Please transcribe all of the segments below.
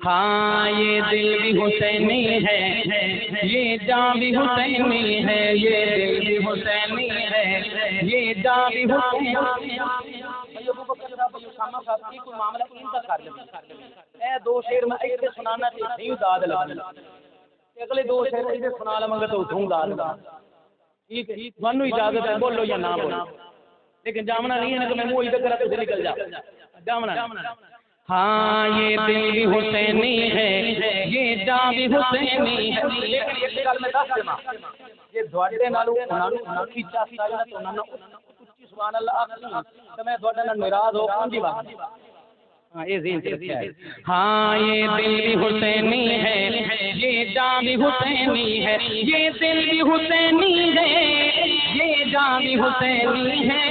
ہاں یہ دل بھی حسینی ہے، یہ جان بھی حسینی ہے، یہ دل بھی حسینی ہے، یہ جان بھی حسینی ہے۔ کوئی معاملہ ان کا کر لے، اے دو شعر میں ایسے سنانا چاہیے داد لگا، اگلے دو شعر ایسے سنا لواں تو اتھوں داد لگا۔ ٹھیک ہے، تمہیں اجازت ہے، بولو یا نہ بولو، لیکن جامنا نہیں ہے نا کہ میں منہ ادھر کرا تو نکل جا، جامنا۔ ہاں یہ دل بھی حسینی ہے، یہ جان بھی حسینی ہے، لیکن ایک گل میں دس دیواں، جے تواڈے نالوں انہاں نوں کھچا سٹائل تو انہاں نوں اچھی سبحان اللہ آکھنی تے میں تواڈے نال ناراض ہو کون دی بات۔ ہاں یہ ذہن رکھیا ہے۔ ہاں یہ دل بھی حسینی ہے، یہ جان بھی حسینی ہے، یہ دل بھی حسینی ہے، یہ جان بھی حسینی ہے،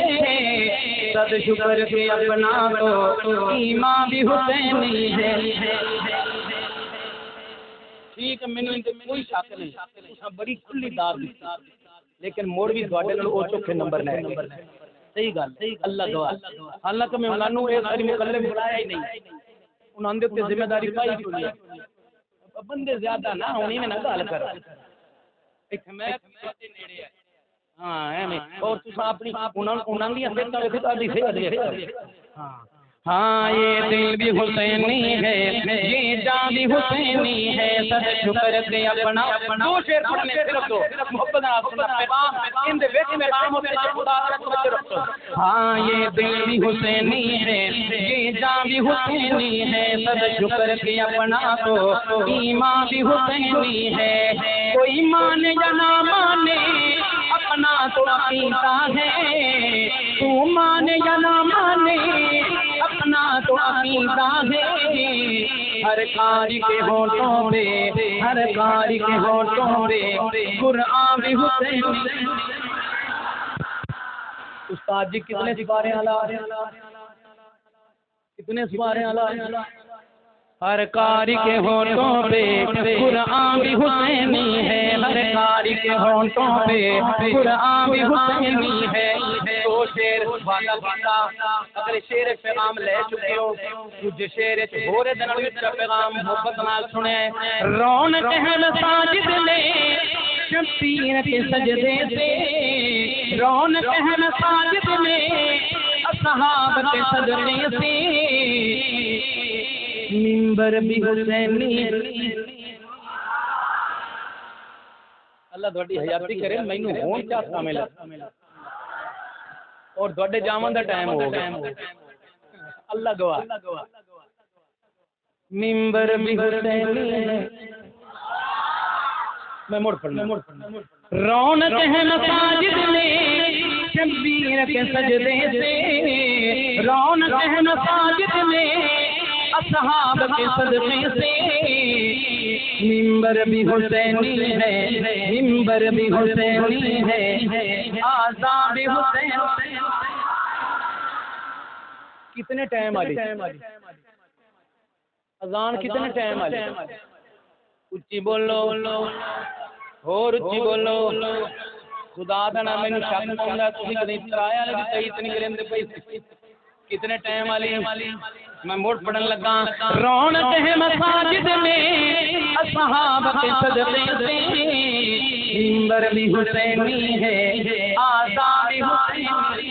صد شکر کے اپنا تو ایمان بھی حسینی ہے۔ ٹھیک ہے، مینوں کوئی شک نہیں، تساں بڑی کھلی داد دتی، لیکن موڑ بھی تواڈے نال او چوکھے نمبر لے گئے۔ صحیح گل، اللہ گواہ، حالانکہ میں انہاں نوں اے ساری مکلف بنایا ہی نہیں، انہاں دے تے ذمہ داری پائی کیوں نہیں؟ بندے زیادہ نہ ہونی میں نہ گل کر، ایتھے میں تے نیڑے ہے۔ ہاں ایویں، اور تساں اپنی انہاں دی صحت ویکھو تہاڈی صحت ویکھو۔ ہاں ہاں یہ دل بھی حسینی ہے، یہ جان بھی حسینی ہے، صد شکر کے اپنا دو شعر پڑھنے صرف دو، محبت نال سننا پیغام ان دے وچ پیغام ہوتے ہیں، خدا تعالی توجہ رکھو۔ ہاں یہ دل بھی حسینی ہے، یہ جان بھی حسینی ہے، صد شکر کے اپنا تو ایمان بھی حسینی ہے، کوئی مانے یا نہ مانے اپنا تو عقیدہ ہے، تو مانے یا نہ مانے اپنا تو عقیدہ ہے، ہر قاری کے ہونٹوں پہ، ہر قاری کے ہونٹوں پہ قرآن بھی حسینی۔ استاد جی کتنے سپارے والا، کتنے سپارے والا، ہر قاری کے ہونٹوں پہ قرآن بھی حسینی ہے، ہر قاری کے ہونٹوں پہ قرآن بھی حسینی ہے۔ دو شعر والا بندہ اگر شعر پیغام لے چکے ہو، کچھ شعر ہور دے نال وچ پیغام محبت نال سنے، رونق ہے مساجد میں شبیر کے سجدے سے، رونق ہے مساجد میں اصحاب کے صدقے سے، منبر بھی حسینی۔ اللہ تہاڈی حیاتی کرے، مینوں ہون چا شامل ہے اور تہاڈے جاون دا ٹائم ہو گیا، اللہ گواہ۔ منبر بھی حسینی ہے، میں مڑ پڑھنا، رونق ہے مساجد میں شبیر کے سجدے سے، رونق ہے مساجد میں اصحاب کے صدقے سے، منبر بھی حسینی ہے، منبر بھی حسینی ہے، آذان بھی حسینی۔ کتنے ٹائم والی اذان، کتنے ٹائم والی؟ اچھی بولو اور اچھی بولو، خدا دا نام مینوں شک پوندا تسی کدی ترایا نہیں صحیح تے نہیں کریندے پئی، کتنے ٹائم والی؟ میں موڑ پڑھن لگا، رونق ہے مساجد میں اصحاب کے صدقے سے، منبر بھی حسینی ہے، آذان بھی حسینی۔